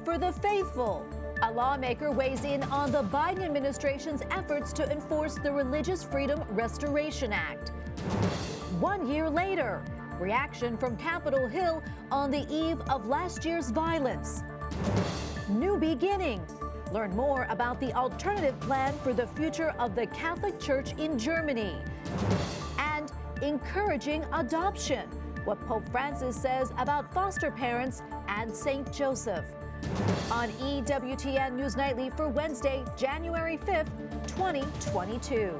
for the faithful. A lawmaker weighs in on the Biden administration's efforts to enforce the Religious Freedom Restoration Act. 1 year later, reaction from Capitol Hill on the eve of last year's violence. New beginning. Learn more about the alternative plan for the future of the Catholic Church in Germany. And encouraging adoption. What Pope Francis says about foster parents and St. Joseph. On EWTN News Nightly for Wednesday, January 5th, 2022.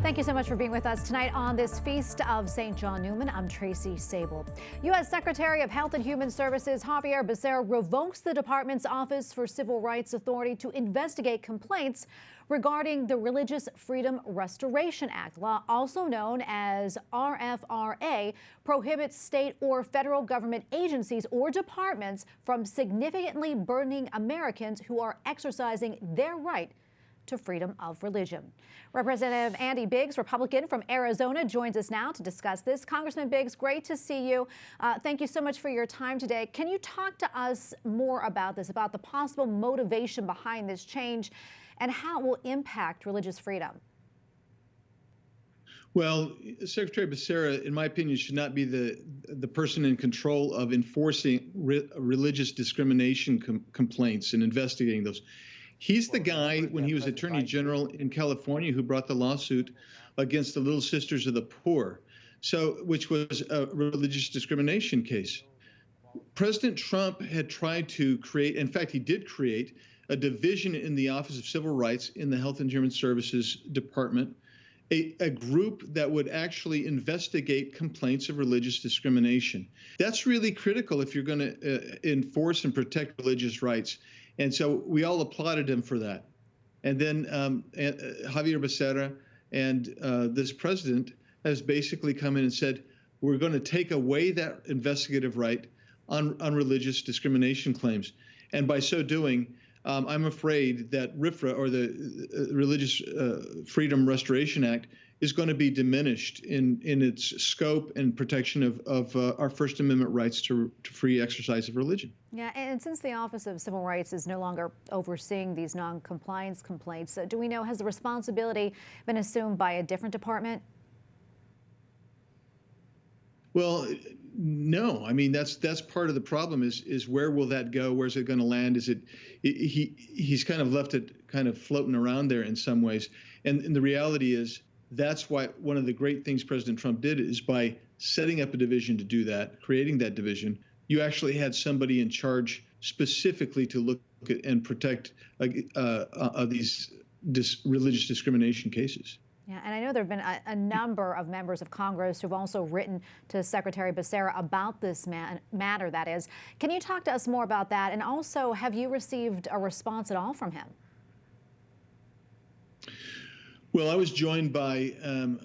Thank you so much for being with us tonight on this Feast of St. John Newman. I'm Tracy Sable. U.S. Secretary of Health and Human Services Xavier Becerra revokes the department's Office for Civil Rights authority to investigate complaints regarding the Religious Freedom Restoration Act. Law, also known as RFRA, prohibits state or federal government agencies or departments from significantly burdening Americans who are exercising their right to freedom of religion. Representative Andy Biggs, Republican from Arizona, joins us now to discuss this. Congressman Biggs, great to see you. Thank you so much for your time today. Can you talk to us more about this, about the possible motivation behind this change and how it will impact religious freedom? Well, Secretary Becerra, in my opinion, should not be the person in control of enforcing religious discrimination complaints and investigating those. He's the guy, when he was Attorney General in California, who brought the lawsuit against the Little Sisters of the Poor, which was a religious discrimination case. President Trump had tried to create, in fact, he did create a division in the Office of Civil Rights in the Health and Human Services Department, a group that would actually investigate complaints of religious discrimination. That's really critical if you're going to enforce and protect religious rights. And so we all applauded him for that. And then Xavier Becerra and this president has basically come in and said, we're going to take away that investigative right on religious discrimination claims. And by so doing, I'm afraid that RFRA, or the Religious Freedom Restoration Act, is going to be diminished in its scope and protection of our First Amendment rights to free exercise of religion. Yeah, and since the Office of Civil Rights is no longer overseeing these non-compliance complaints, do we know, has the responsibility been assumed by a different department? Well, no. I mean, that's part of the problem is where will that go? Where's it going to land? He's kind of left it kind of floating around there in some ways. And the reality is that's why one of the great things President Trump did is by setting up a division to do that, creating that division, you actually had somebody in charge specifically to look at and protect these religious discrimination cases. Yeah, and I know there have been a number of members of Congress who've also written to Secretary Becerra about this matter, that is. Can you talk to us more about that? And also, have you received a response at all from him? Well, I was joined by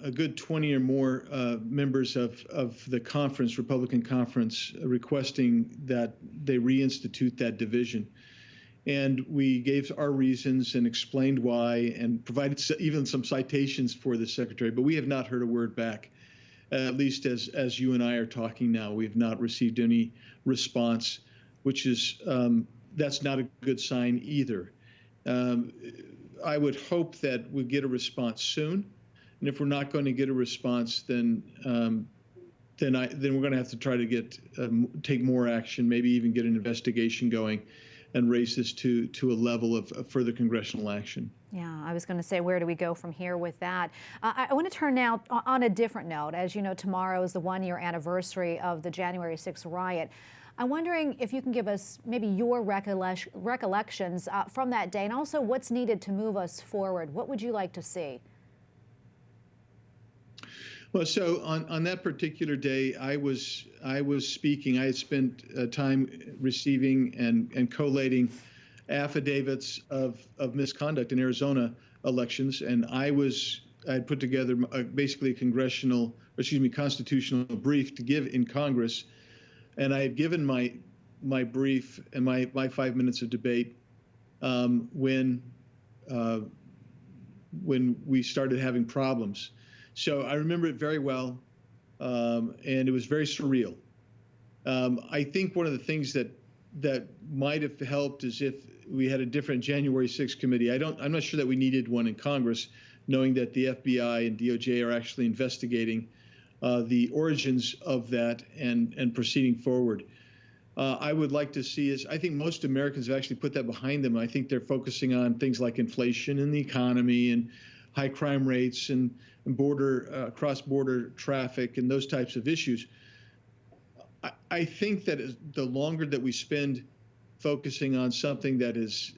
a good 20 or more members of the conference, Republican conference, requesting that they reinstitute that division. And we gave our reasons and explained why and provided even some citations for the secretary. But we have not heard a word back, at least as you and I are talking now. We have not received any response, which is that's not a good sign either. I would hope that we get a response soon, and if we're not going to get a response, then we're going to have to try to take more action, maybe even get an investigation going, and raise this to a level of further congressional action. Yeah, I was going to say, where do we go from here with that? I want to turn now on a different note. As you know, tomorrow is the 1-year anniversary of the January 6th riot. I'm wondering if you can give us maybe your recollections from that day, and also what's needed to move us forward. What would you like to see? Well, so on that particular day, I was speaking. I had spent time receiving and collating affidavits of misconduct in Arizona elections, and I had put together basically a constitutional brief to give in Congress. And I had given my brief and my 5 minutes of debate when we started having problems. So I remember it very well, and it was very surreal. I think one of the things that might have helped is if we had a different January 6th committee. I'm not sure that we needed one in Congress, knowing that the FBI and DOJ are actually investigating the origins of that and proceeding forward. I would like to see is, I think most Americans have actually put that behind them. I think they're focusing on things like inflation and the economy and high crime rates and cross-border traffic and those types of issues. I think that the longer that we spend focusing on something that is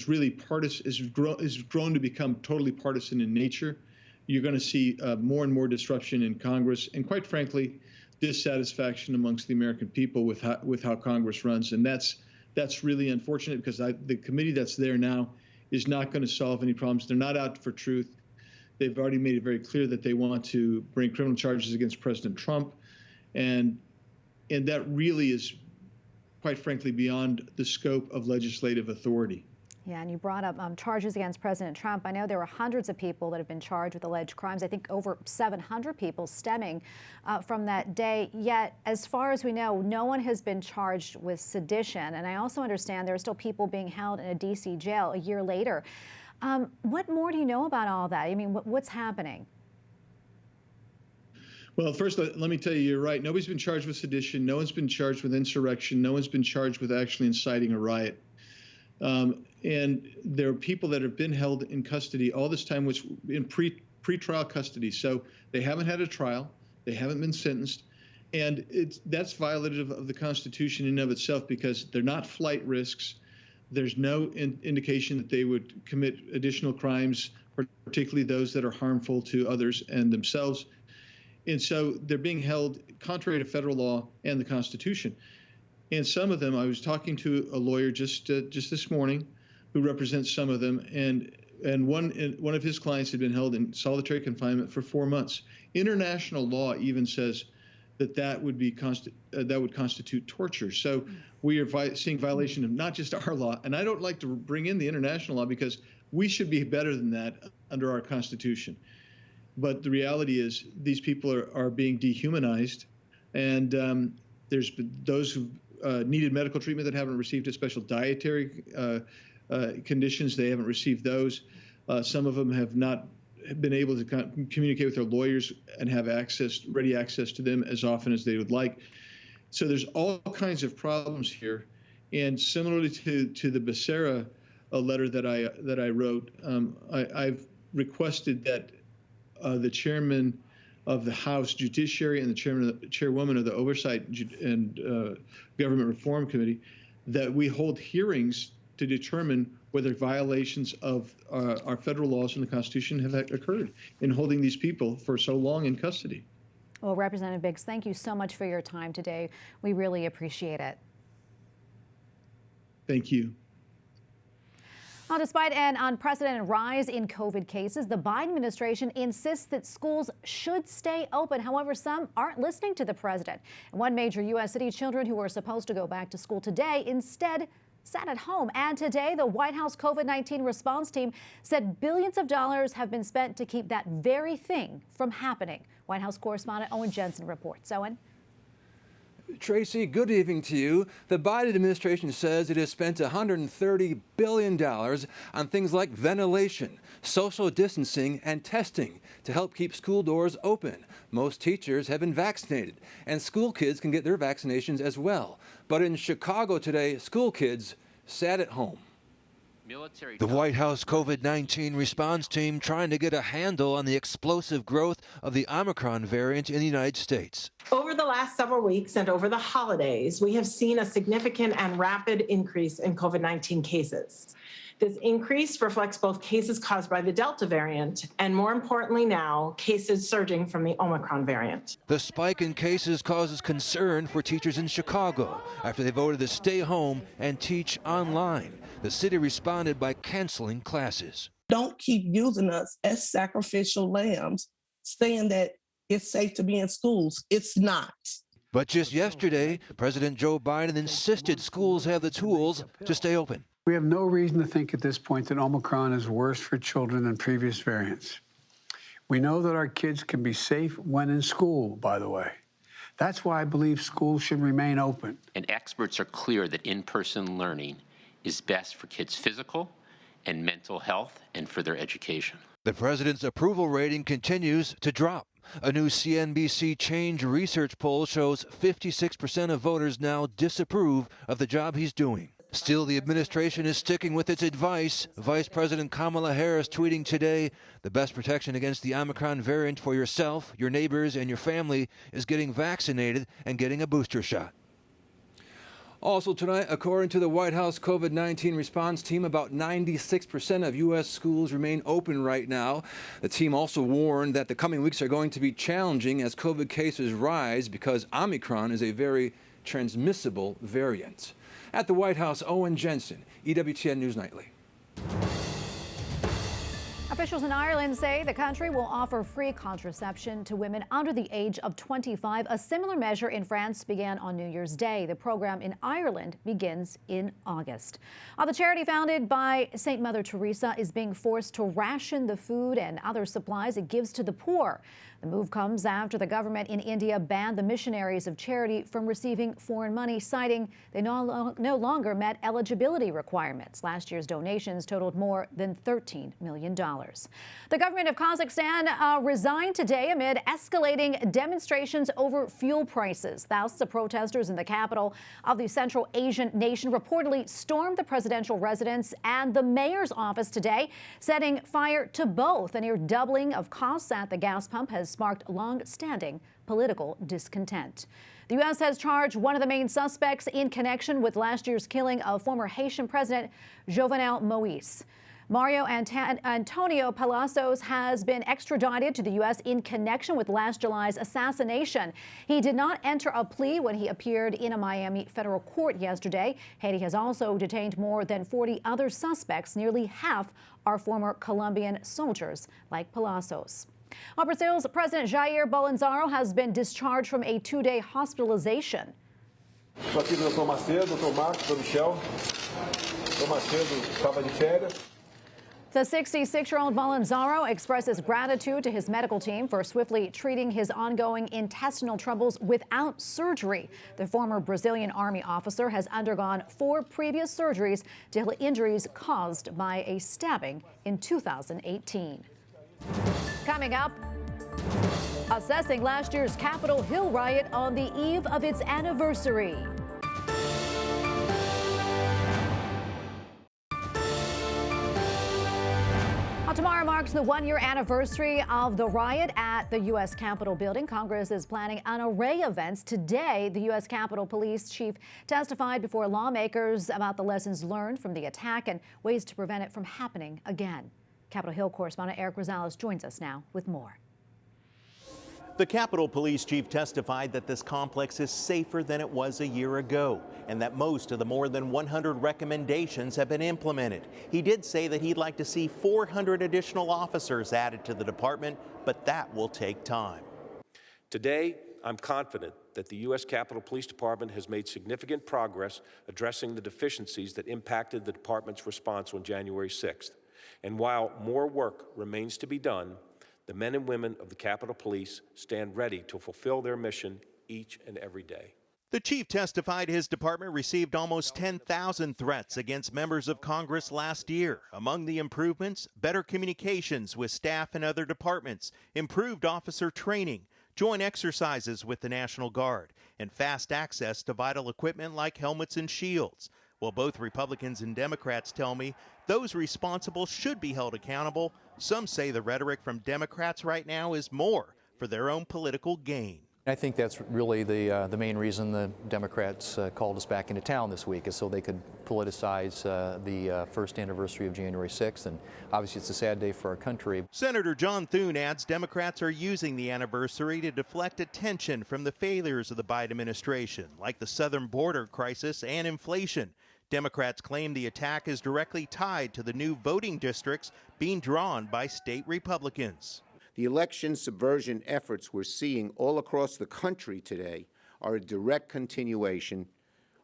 really partisan, is grown to become totally partisan in nature, you're going to see more and more disruption in Congress, and quite frankly, dissatisfaction amongst the American people with how Congress runs, and that's really unfortunate because the committee that's there now is not going to solve any problems. They're not out for truth. They've already made it very clear that they want to bring criminal charges against President Trump, and that really is, quite frankly, beyond the scope of legislative authority. Yeah, and you brought up charges against President Trump. I know there were hundreds of people that have been charged with alleged crimes. I think over 700 people stemming from that day. Yet, as far as we know, no one has been charged with sedition. And I also understand there are still people being held in a D.C. jail a year later. What more do you know about all that? I mean, what's happening? Well, first, let me tell you, you're right. Nobody's been charged with sedition. No one's been charged with insurrection. No one's been charged with actually inciting a riot. And there are people that have been held in custody all this time, which in pre-trial custody. So they haven't had a trial. They haven't been sentenced. And that's violative of the Constitution in and of itself because they're not flight risks. There's no indication that they would commit additional crimes, particularly those that are harmful to others and themselves. And so they're being held contrary to federal law and the Constitution. And some of them, I was talking to a lawyer just this morning who represents some of them, and one of his clients had been held in solitary confinement for 4 months. International law even says that would constitute torture. So we are seeing violation of not just our law, and I don't like to bring in the international law because we should be better than that under our Constitution. But the reality is these people are being dehumanized, and there's been those who needed medical treatment that haven't received it, special dietary conditions, they haven't received those. Some of them have not been able to communicate with their lawyers and have ready access to them as often as they would like. So there's all kinds of problems here. And similarly to the Becerra letter that I wrote, I've requested that the chairman of the House Judiciary and the chairwoman of the Oversight and Government Reform Committee, that we hold hearings to determine whether violations of our federal laws and the Constitution have occurred in holding these people for so long in custody. Well, Representative Biggs, thank you so much for your time today. We really appreciate it. Thank you. Well, despite an unprecedented rise in COVID cases, the Biden administration insists that schools should stay open. However, some aren't listening to the president. In one major U.S. city, children who were supposed to go back to school today instead sat at home. And today, the White House COVID-19 response team said billions of dollars have been spent to keep that very thing from happening. White House correspondent Owen Jensen reports. Owen? Tracy, good evening to you. The Biden administration says it has spent $130 billion on things like ventilation, social distancing, and testing to help keep school doors open. Most teachers have been vaccinated, and school kids can get their vaccinations as well. But in Chicago today, school kids sat at home. The White House COVID-19 response team trying to get a handle on the explosive growth of the Omicron variant in the United States. Over the last several weeks and over the holidays, we have seen a significant and rapid increase in COVID-19 cases. This increase reflects both cases caused by the Delta variant and, more importantly now, cases surging from the Omicron variant. The spike in cases causes concern for teachers in Chicago after they voted to stay home and teach online. The city responded by canceling classes. Don't keep using us as sacrificial lambs, saying that it's safe to be in schools. It's not. But just yesterday, President Joe Biden insisted schools have the tools to stay open. We have no reason to think at this point that Omicron is worse for children than previous variants. We know that our kids can be safe when in school, by the way. That's why I believe schools should remain open. And experts are clear that in-person learning is best for kids' physical and mental health and for their education. The president's approval rating continues to drop. A new CNBC Change research poll shows 56% of voters now disapprove of the job he's doing. Still, the administration is sticking with its advice. Vice President Kamala Harris tweeting today, the best protection against the Omicron variant for yourself, your neighbors, and your family is getting vaccinated and getting a booster shot. Also tonight, according to the White House COVID-19 response team, about 96% of U.S. schools remain open right now. The team also warned that the coming weeks are going to be challenging as COVID cases rise because Omicron is a very transmissible variant. At the White House, Owen Jensen, EWTN News Nightly. Officials in Ireland say the country will offer free contraception to women under the age of 25. A similar measure in France began on New Year's Day. The program in Ireland begins in August. The charity founded by St. Mother Teresa is being forced to ration the food and other supplies it gives to the poor. The move comes after the government in India banned the missionaries of charity from receiving foreign money, citing they no longer met eligibility requirements. Last year's donations totaled more than $13 million. The government of Kazakhstan resigned today amid escalating demonstrations over fuel prices. Thousands of protesters in the capital of the Central Asian nation reportedly stormed the presidential residence and the mayor's office today, setting fire to both. A near doubling of costs at the gas pump has sparked long-standing political discontent. The U.S. has charged one of the main suspects in connection with last year's killing of former Haitian President Jovenel Moïse. Mario Antonio Palacios has been extradited to the U.S. in connection with last July's assassination. He did not enter a plea when he appeared in a Miami federal court yesterday. Haiti has also detained more than 40 other suspects. Nearly half are former Colombian soldiers like Palacios. Brazil's President Jair Bolsonaro has been discharged from a 2-day hospitalization. Estou aqui do Dr. Macedo, Dr. Marcos, Dr. Michel. Dr. Macedo estava de férias. The 66-year-old Bolsonaro expresses gratitude to his medical team for swiftly treating his ongoing intestinal troubles without surgery. The former Brazilian army officer has undergone 4 previous surgeries to heal injuries caused by a stabbing in 2018. Coming up, assessing last year's Capitol Hill riot on the eve of its anniversary. Tomorrow marks the 1-year anniversary of the riot at the U.S. Capitol building. Congress is planning an array of events. Today, the U.S. Capitol Police Chief testified before lawmakers about the lessons learned from the attack and ways to prevent it from happening again. Capitol Hill correspondent Eric Rosales joins us now with more. The Capitol Police Chief testified that this complex is safer than it was a year ago and that most of the more than 100 recommendations have been implemented. He did say that he'd like to see 400 additional officers added to the department, but that will take time. Today, I'm confident that the U.S. Capitol Police Department has made significant progress addressing the deficiencies that impacted the department's response on January 6th. And while more work remains to be done, the men and women of the Capitol Police stand ready to fulfill their mission each and every day. The chief testified his department received almost 10,000 threats against members of Congress last year. Among the improvements, better communications with staff and other departments, improved officer training, joint exercises with the National Guard, and fast access to vital equipment like helmets and shields. Well, both Republicans and Democrats tell me those responsible should be held accountable. Some say the rhetoric from Democrats right now is more for their own political gain. I think that's really the main reason the Democrats called us back into town this week, is so they could politicize the first anniversary of January 6th. And obviously it's a sad day for our country. Senator John Thune adds Democrats are using the anniversary to deflect attention from the failures of the Biden administration, like the southern border crisis and inflation. Democrats claim the attack is directly tied to the new voting districts being drawn by state Republicans. The election subversion efforts we're seeing all across the country today are a direct continuation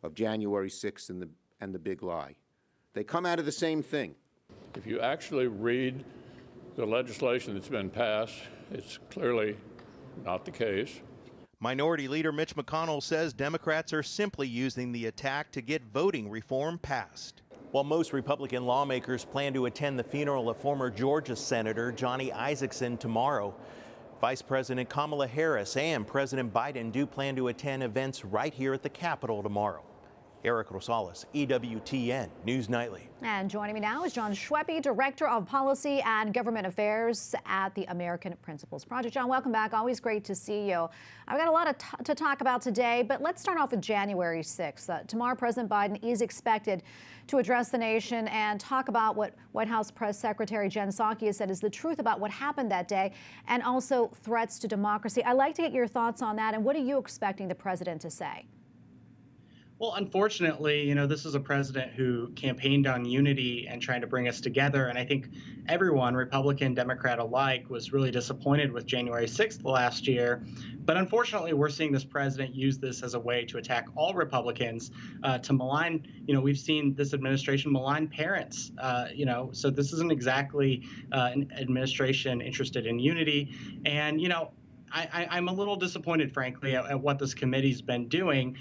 of January 6th and the big lie. They come out of the same thing. If you actually read the legislation that's been passed, it's clearly not the case. Minority Leader Mitch McConnell says Democrats are simply using the attack to get voting reform passed. While most Republican lawmakers plan to attend the funeral of former Georgia Senator Johnny Isakson tomorrow, Vice President Kamala Harris and President Biden do plan to attend events right here at the Capitol tomorrow. Eric Rosales, EWTN News Nightly. And joining me now is Jon Schweppe, Director of Policy and Government Affairs at the American Principles Project. Jon, welcome back. Always great to see you. I've got a lot to talk about today, but let's start off with January 6th. Tomorrow, President Biden is expected to address the nation and talk about what White House Press Secretary Jen Psaki has said is the truth about what happened that day and also threats to democracy. I'd like to get your thoughts on that, and what are you expecting the president to say? Well, unfortunately, this is a president who campaigned on unity and trying to bring us together. And I think everyone, Republican, Democrat alike, was really disappointed with January 6th last year. But unfortunately, we're seeing this president use this as a way to attack all Republicans, to malign. We've seen this administration malign parents, so this isn't exactly an administration interested in unity. And, I'm a little disappointed, frankly, at what this committee's been doing,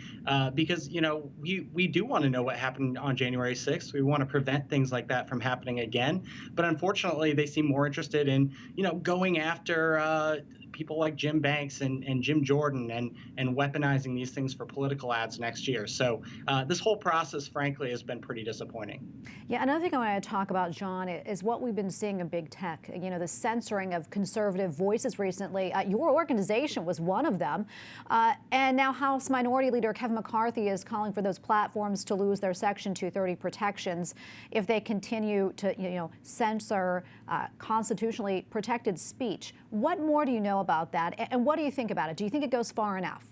because, we do want to know what happened on January 6th. We want to prevent things like that from happening again. But unfortunately, they seem more interested in, going after people like Jim Banks and Jim Jordan and weaponizing these things for political ads next year. So this whole process, frankly, has been pretty disappointing. Yeah, another thing I want to talk about, Jon, is what we've been seeing in big tech. The censoring of conservative voices recently. Your organization was one of them. And now House Minority Leader Kevin McCarthy is calling for those platforms to lose their Section 230 protections if they continue to, censor constitutionally protected speech. What more do you know about that, and what do you think about it? Do you think it goes far enough?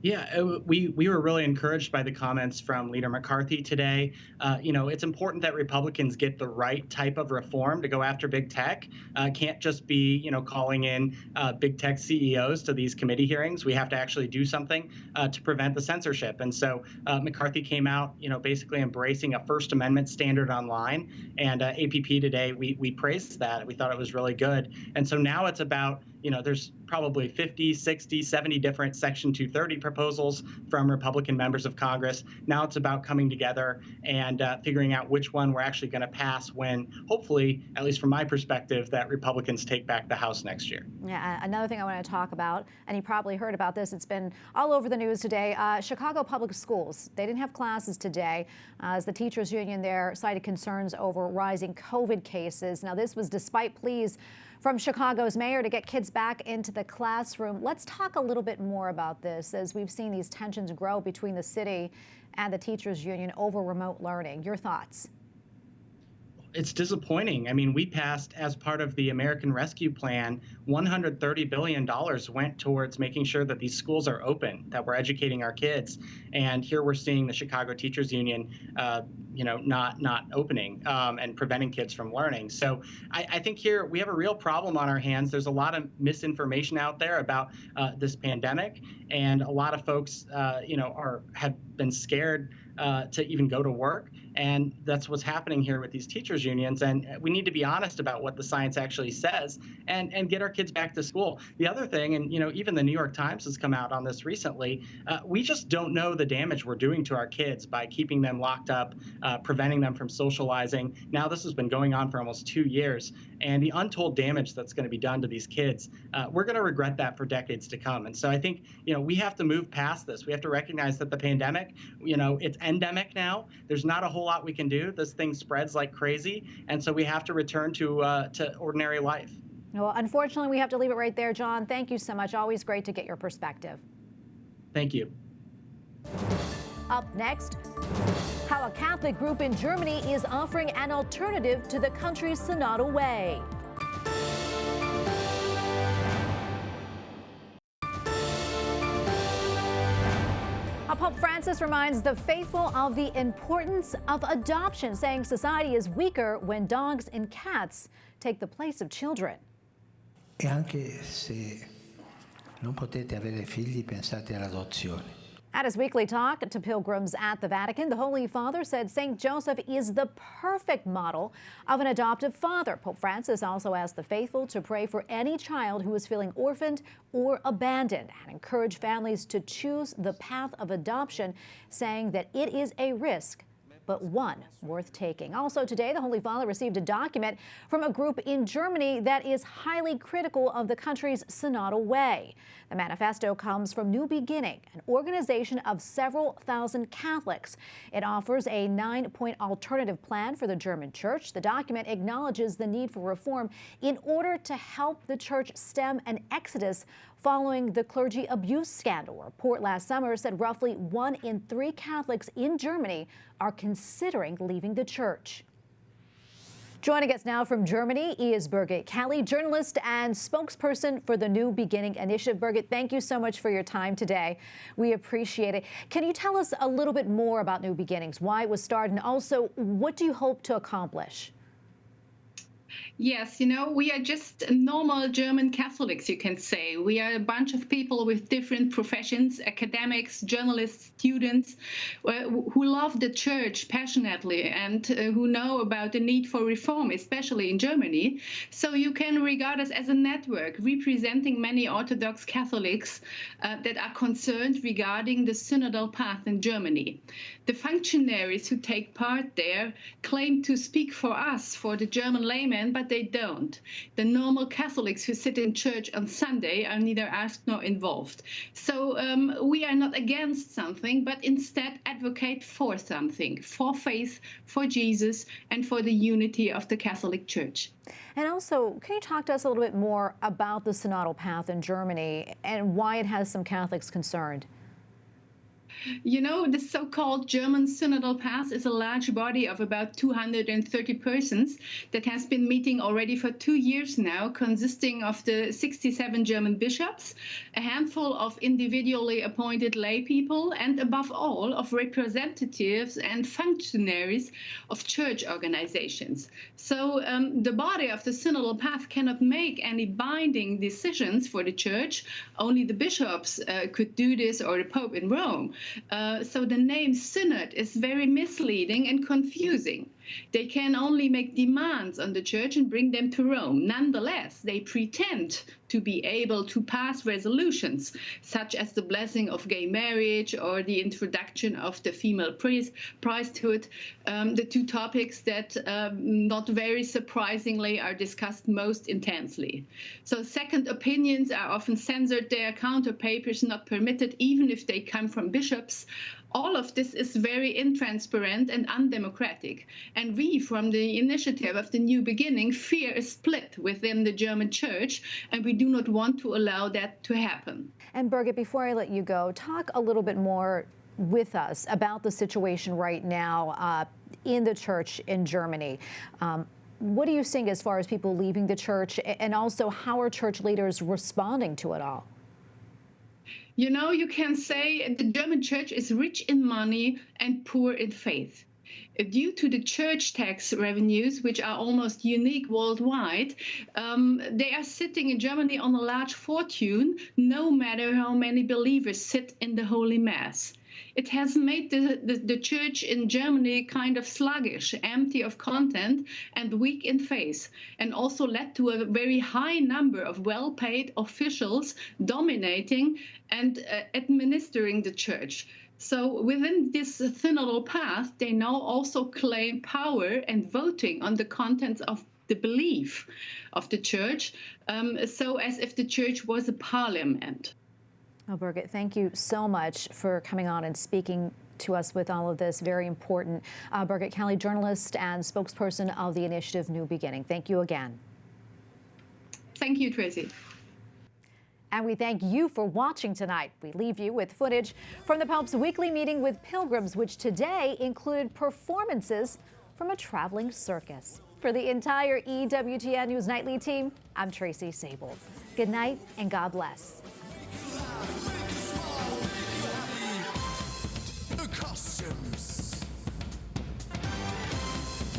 Yeah, we were really encouraged by the comments from Leader McCarthy today. It's important that Republicans get the right type of reform to go after big tech. Can't just be, calling in big tech CEOs to these committee hearings. We have to actually do something to prevent the censorship. And so McCarthy came out, basically embracing a First Amendment standard online. And APP today, we praised that. We thought it was really good. And so now it's about, there's probably 50, 60, 70 different Section 230 proposals from Republican members of Congress. Now it's about coming together and figuring out which one we're actually going to pass when, hopefully, at least from my perspective, that Republicans take back the House next year. Yeah, another thing I want to talk about, and you probably heard about this, it's been all over the news today, Chicago Public Schools. They didn't have classes today as the teachers union there cited concerns over rising COVID cases. Now, this was despite pleas from Chicago's mayor to get kids back into the classroom. Let's talk a little bit more about this as we've seen these tensions grow between the city and the teachers union over remote learning. Your thoughts? It's disappointing. I mean, we passed, as part of the American Rescue Plan, $130 billion went towards making sure that these schools are open, that we're educating our kids. And here we're seeing the Chicago Teachers Union, not opening and preventing kids from learning. So I think here we have a real problem on our hands. There's a lot of misinformation out there about this pandemic, and a lot of folks, have been scared to even go to work. And that's what's happening here with these teachers unions. And we need to be honest about what the science actually says and get our kids back to school. The other thing, and even the New York Times has come out on this recently, we just don't know the damage we're doing to our kids by keeping them locked up, preventing them from socializing. Now this has been going on for almost 2 years. And the untold damage that's going to be done to these kids, we're going to regret that for decades to come. And so I think, we have to move past this. We have to recognize that the pandemic, it's endemic now. There's not a whole lot we can do. This thing spreads like crazy. And so we have to return to ordinary life. Well, unfortunately, we have to leave it right there, Jon. Thank you so much. Always great to get your perspective. Thank you. Up next, how a Catholic group in Germany is offering an alternative to the country's Synodal Way. Pope Francis reminds the faithful of the importance of adoption, saying society is weaker when dogs and cats take the place of children. E anche se non potete avere figli, pensate all'adozione. At his weekly talk to pilgrims at the Vatican, the Holy Father said St. Joseph is the perfect model of an adoptive father. Pope Francis also asked the faithful to pray for any child who is feeling orphaned or abandoned and encourage families to choose the path of adoption, saying that it is a risk, but one worth taking. Also today, the Holy Father received a document from a group in Germany that is highly critical of the country's Synodal Way. The manifesto comes from New Beginning, an organization of several thousand Catholics. It offers a 9-point alternative plan for the German church. The document acknowledges the need for reform in order to help the church stem an exodus following the clergy abuse scandal. A report last summer said roughly 1 in 3 Catholics in Germany are considering leaving the church. Joining us now from Germany is Birgit Kelle, journalist and spokesperson for the New Beginning initiative. Birgit, thank you so much for your time today. We appreciate it. Can you tell us a little bit more about New Beginnings, why it was started, and also what do you hope to accomplish? Yes, we are just normal German Catholics, you can say. We are a bunch of people with different professions, academics, journalists, students, who love the church passionately and who know about the need for reform, especially in Germany. So you can regard us as a network representing many Orthodox Catholics that are concerned regarding the synodal path in Germany. The functionaries who take part there claim to speak for us, for the German laymen, but they don't. The normal Catholics who sit in church on Sunday are neither asked nor involved. So we are not against something, but instead advocate for something, for faith, for Jesus, and for the unity of the Catholic Church. And also, can you talk to us a little bit more about the synodal path in Germany and why it has some Catholics concerned? The so-called German Synodal Path is a large body of about 230 persons that has been meeting already for 2 years now, consisting of the 67 German bishops, a handful of individually appointed lay people, and above all, of representatives and functionaries of church organizations. So the body of the Synodal Path cannot make any binding decisions for the church. Only the bishops could do this, or the Pope in Rome. So the name synod is very misleading and confusing. They can only make demands on the church and bring them to Rome. Nonetheless, they pretend to be able to pass resolutions, such as the blessing of gay marriage or the introduction of the female priesthood, the two topics that, not very surprisingly, are discussed most intensely. So second opinions are often censored there, counter papers not permitted, even if they come from bishops. All of this is very intransparent and undemocratic. And we, from the initiative of the New Beginning, fear a split within the German church, and we do not want to allow that to happen. And Birgit, before I let you go, talk a little bit more with us about the situation right now in the church in Germany. What are you seeing as far as people leaving the church, and also how are church leaders responding to it all? You can say the German church is rich in money and poor in faith. Due to the church tax revenues, which are almost unique worldwide, they are sitting in Germany on a large fortune, no matter how many believers sit in the Holy Mass. It has made the church in Germany kind of sluggish, empty of content, and weak in faith, and also led to a very high number of well-paid officials dominating and administering the church. So within this synodal path, they now also claim power and voting on the contents of the belief of the church, so as if the church was a parliament. Oh, Birgit, thank you so much for coming on and speaking to us with all of this. Very important. Birgit Kelle, journalist and spokesperson of the initiative New Beginning. Thank you again. Thank you, Tracy. And we thank you for watching tonight. We leave you with footage from the Pope's weekly meeting with pilgrims, which today included performances from a traveling circus. For the entire EWTN News Nightly team, I'm Tracy Sable. Good night and God bless. The costumes,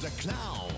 the clown.